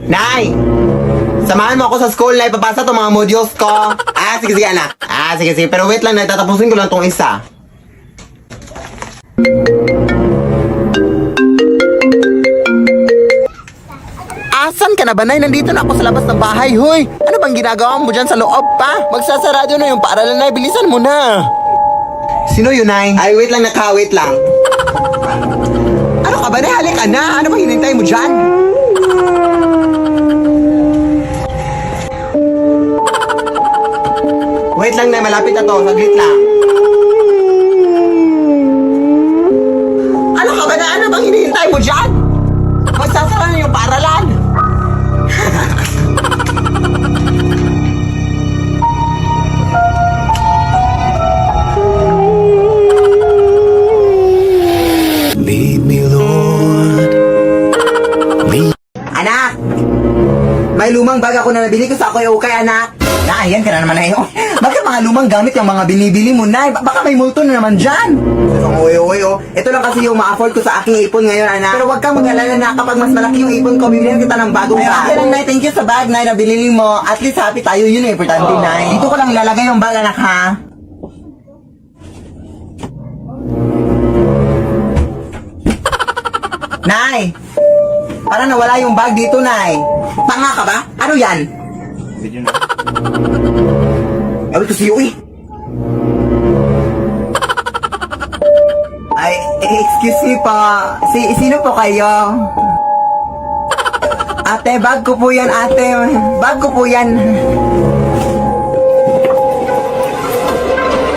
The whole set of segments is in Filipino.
Nay! Samahan mo ako sa school na ipapasa itong mga modules ko. Sige, sige, anak. Sige, sige. Pero wait lang, Nay. Tatapusin ko lang itong isa. Asan ka na ba, Nay? Nandito na ako sa labas ng bahay, hoy! Ano bang ginagawa mo dyan sa loob pa? Magsasarado na yung paaralan, Nay. Bilisan mo na! Sino yun, Nay? Ay, wait lang, wait lang. Ano ka ba, Nay? Halika na! Ano bang hinintay mo dyan? Wait lang, Nay. Malapit na to. Saglit lang. Ano ka ba, Nay? Ano bang hinihintay mo dyan? Magsasara na yung paaralan! Lead me, Lord. Anak! May lumang bag ako na nabili ko sa Akoy Okay, anak. Ayan ka na naman na yun. Bakit mga lumang gamit yung mga binibili mo, Nay? Baka may multo na naman dyan. Uy, ito lang kasi yung ma-afford ko sa aking ipon ngayon, anak. Pero wag kang mag-alala na kapag mas malaki yung ipon ko, bibigyan kita ng bagong bag. Okay lang, Nay. Thank you sa bag, Nay, na binili mo. At least happy tayo, yun yung importante, Nay. Dito ko lang ilalagay yung bag, anak, ha? Nay! Parang nawala yung bag dito, Nay. Tanga ka ba? Ano yan? Video na. Awit ko si Yui. Ay, excuse me po. Sino po kayo? Ate, bag ko po yan, ate. Bag ko po yan.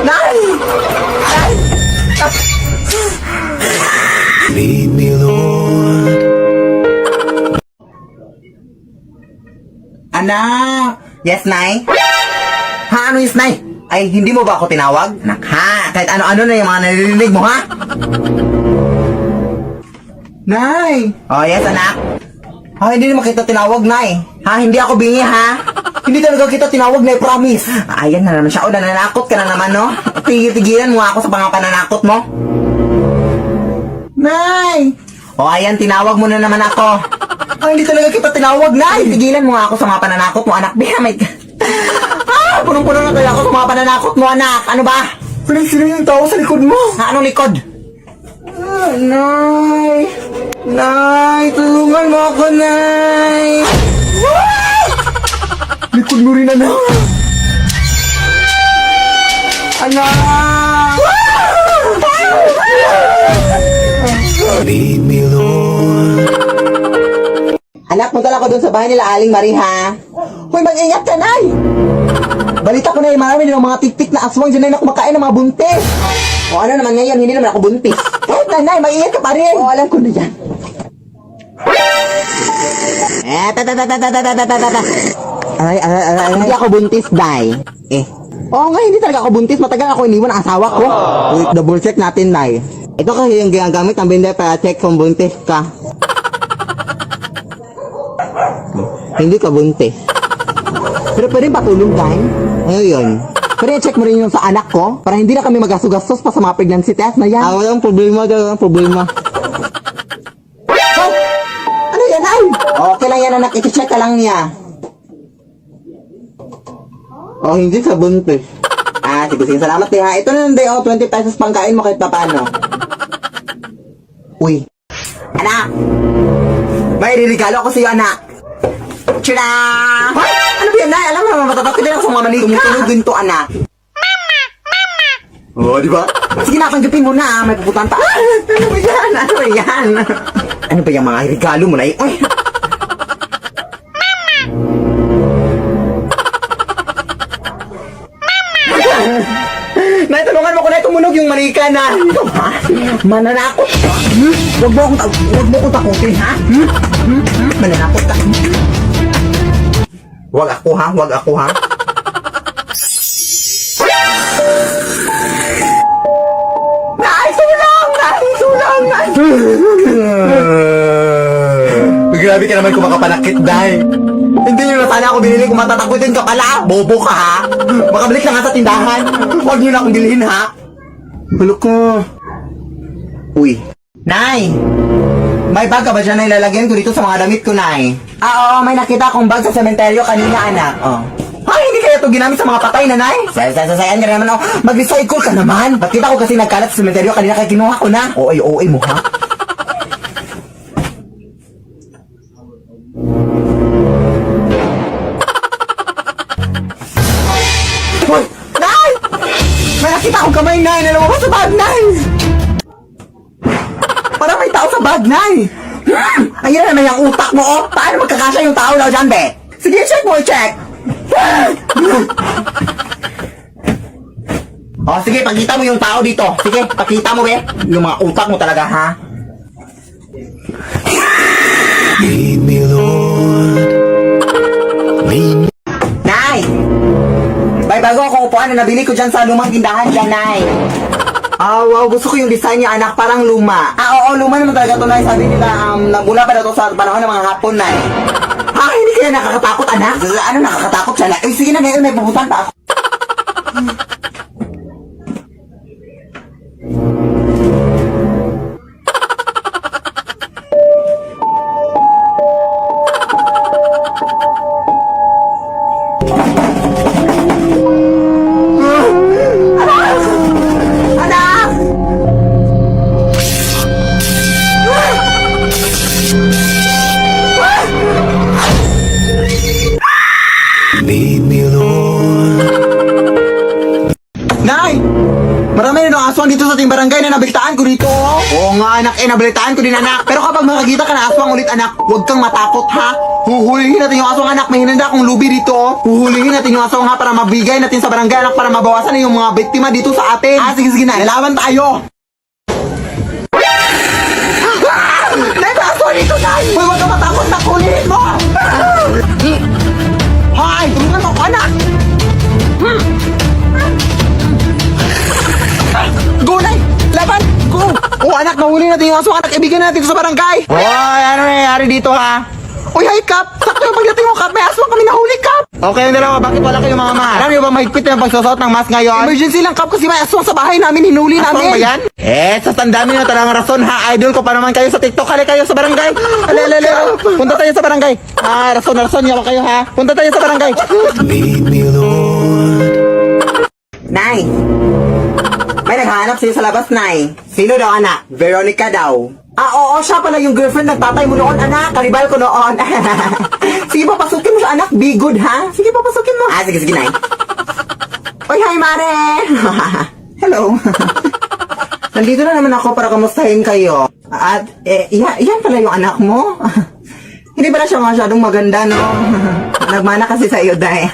Nay! Nay! Lead me, Lord. Anak! Yes, Nay? Ha? Ano yes, Nay? Ay, hindi mo ba ako tinawag? Anak, ha? Kahit ano-ano na yung mga naririnig mo, ha? Nay! Oh, yes, anak? Ha, hindi naman kita tinawag, Nay. Ha? Hindi ako bingi, ha? Hindi talaga kita tinawag, Nay, promise. Ayan na naman siya. O, nananakot ka na naman, no? Tigilan mo ako sa mga pananakot mo. Nay! O, ayan, tinawag mo na naman ako. Ay, hindi talaga kita tinawag, Nay. Tigilan mo nga ako sa mga pananakot mo, anak. Bihamay ka. Punong-puno na kaya ako sa mga pananakot mo, anak. Ano ba? Sino yung tao sa likod mo? Ha, anong likod? Nay! Nay! Tulungan mo ako, Nay! Likod mo rin, anak. Anak! Lead me, Lord. Anak, punta lang ako dun sa bahay nila Aling Marie, ha? Hoy, mag-ingat ka, Nay! Balita ko na marami ng mga tik-tik na aswang dyan na kumakain ng mga buntis. O ano naman ngayon, hindi naman ako buntis. Kahit na, Nay, mag-ingat ka pa rin. O, alam ko na yan. Ay, hindi ako buntis, Nay. Oo nga, hindi talaga ako buntis. Matagal ako iniwan ang asawa ko. Double check natin, Nay. Ito kasi yung ginagamit ng binder para check kung buntis ka. Hindi ka buntis. Pero pwede patulong, Day. Ano yun? Pwede check mo rin yung sa anak ko para hindi na kami magagastos pa sa mga pregnancy test na yan. Walang problema, walang problema. Oh! Ano yan, ay? Okay lang yan, anak. I-check ka lang niya. Oh, hindi sa buntis. Sige, salamat ha. Ito na lang, Day. 20 pesos pangkain mo kahit paano. Uy. Anak! May ririgalo ako sa iyo, anak. Tira! Ano ba yan, Nay? Alam mo naman, matatakot din ako sa mga manika. Tumutunog din to, anak. Mama! Oo, di ba? Sige na, tanggapin mo na, may puputan pa. Ano ba yan? Ano ba yan? Ano ba yung mga regalo mo, Nay? Uy! Nay, tulungan mo ko na tumunog yung manika na. Mananakot ka? Huwag mo akong takutin, ha? Mananakot ka? Huwag ako, ha? Huwag ako, ha? Nay, sulang! Nay, sulang! Nay! Grabe ka naman kung makapanakit, Day. Hindi nyo na sana ako binili kung matatakutin ka pala. Bobo ka, ha? Makabalik na nga sa tindahan. Huwag nyo na akong bilhin, ha? Hulok ko. Uy. Nay! May bag ka ba dyan na ilalagyan ko dito sa mga damit ko, Nay? Oo, may nakita akong bag sa sementeryo kanina, anak. Oh. Ay, hindi kaya ito ginamit sa mga patay, Nanay? Sasayan ka naman, oh. Mag-recycle ka naman. Bakit ako kasi nagkalat sa sementeryo kanina kaya kinuha ko na? Oo, mo, ha? Hoy! Nay! May nakita akong kamay, Nay! Nalawabas sa bag, Nay! Parang may tao sa bag, Nay! Ayun na naman yung utak mo, oh! Paano magkakasya yung tao daw dyan, be? Sige, check mo, check! Oh, sige, pakita mo yung tao dito. Sige, pakita mo, be. Yung mga utak mo talaga, ha? Lead me, Lord. Lead me. Nay! May bago akong upuan na nabili ko dyan sa lumang tindahan dyan, Nay. Ah, wow, gusto ko yung design niya, anak, parang luma. Oo, luma naman talaga to, Nay. Sabi nila, nagmula pa na to sa panahon ng mga hapon, Nay. Ah, hindi kaya nakakatakot, anak? Ano nakakatakot siya, Nay? Eh, sige na, ngayon may pupuntan pa ako. Anak! Lead me, Lord. Nay! Marami na aswang dito sa ating barangay na nabalitaan ko dito, oh. Oo nga, anak, nabalitaan ko din, anak. Pero kapag makakita ka na aswang ulit, anak, huwag kang matakot, ha? Huhulihin natin yung aswang, anak. May hinanda akong lubi dito, oh. Huhulihin natin yung aswang, ha, para mabigay natin sa barangay, anak, para mabawasan na yung mga biktima dito sa atin. Ah, sige, na, lalaban tayo. Nay, may aswang dito, Nay! Hoy, huwag kang matakot, nak, hulihin mo! Hoy, tulungan mo ako, anak! Go, Nay! Laban! Go! Oh, anak, nahuli natin yung aswang, anak. Ibigay na natin ito sa barangay. Hoy, ano nangyayari dito, ha? Uy, hi, Kap! Sakto yung pagdating mo, Kap. May aswang kami nahuli, Kap! Okay, yung dalawa, bakit wala kayong mga ma? Alam niyo ba mahigpit na yung pagsusot ng mask ngayon? Emergency lang, Kap, kasi may aswang sa bahay namin. Hinuli namin. Aswang ba yan? Sa tandami na talagang rason, ha? Idol ko pa naman kayo sa TikTok. Hali kayo sa barangay. Alala. Punta tayo sa barangay. Rason, yawa kayo, ha? Punta tayo sa barangay. Lead me, Lord. Nay! May naghahanap sa'yo sa labas, Nay. Sino daw, anak? Veronica daw. Oo, siya pala yung girlfriend ng tatay mo noon, anak. Karibal ko noon. Sige, papasukin mo siya, anak. Be good, ha? Sige, papasukin mo. Sige, Nay. Oy, hi, Mare! Hello. Nandito na naman ako para kamustahin kayo. At, yan pala yung anak mo. Hindi pala siya masyadong maganda, no? Nagmana kasi sa iyo, Day.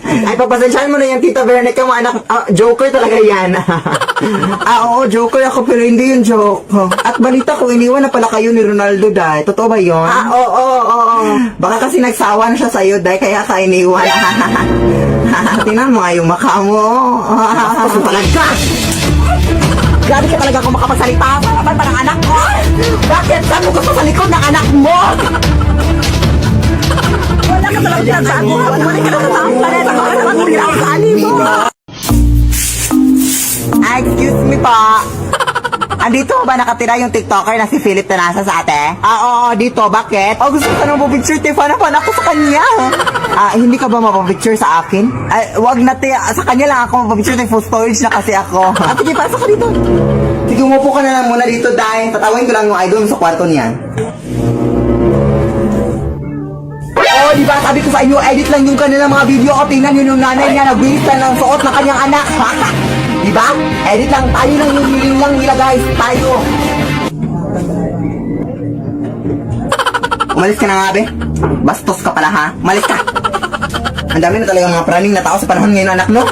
Ay, papasensyahan mo na yan, Tita Veronica mo, anak. Joker talaga yan. Oo, joker ako, pero hindi yung joke. At balita ko, iniwan na pala kayo ni Ronaldo, Day. Totoo ba yun? Oo. Baka kasi nagsawa na siya sa iyo, Day, kaya ka iniwan. Tingnan mo nga yung maka mo. Pasupalag ka! Grabe ka talaga kung makapagsalita sa laban pa ng anak ko! Bakit? Saan mo gusto sa likod ng anak mo? Wala ka talagang pinagsahan mo! Wala ka talagang sa ang planeta! Wala ka talagang pinagsahan mo! Excuse me po! Andito ba nakatira yung TikToker na si Philip na nasa sa ate? Oo, dito. Bakit? Gusto ka nang mapapicture, Fan ako sa kanya. Hindi ka ba mapapicture sa akin? Wag na, sa kanya lang ako mapapicture. Full storage na kasi ako. Sige, pasok ka dito. Sige, umupo ka na lang muna dito, dahil tatawin ko lang yung idol sa kwarto niya. Di ba? Sabi ko sa inyo, edit lang yung kanilang mga video. Tingnan yun yung nanay niya, nagbilis lang ng suot ng kanyang anak. Di ba? Edit lang, tayo lang yung hiling lang nila, guys. Tayo. Umalis ka na nga, be. Bastos ka pala, ha? Umalis ka. Ang dami na talaga mga praning na tao sa panahon ngayon, anak, no?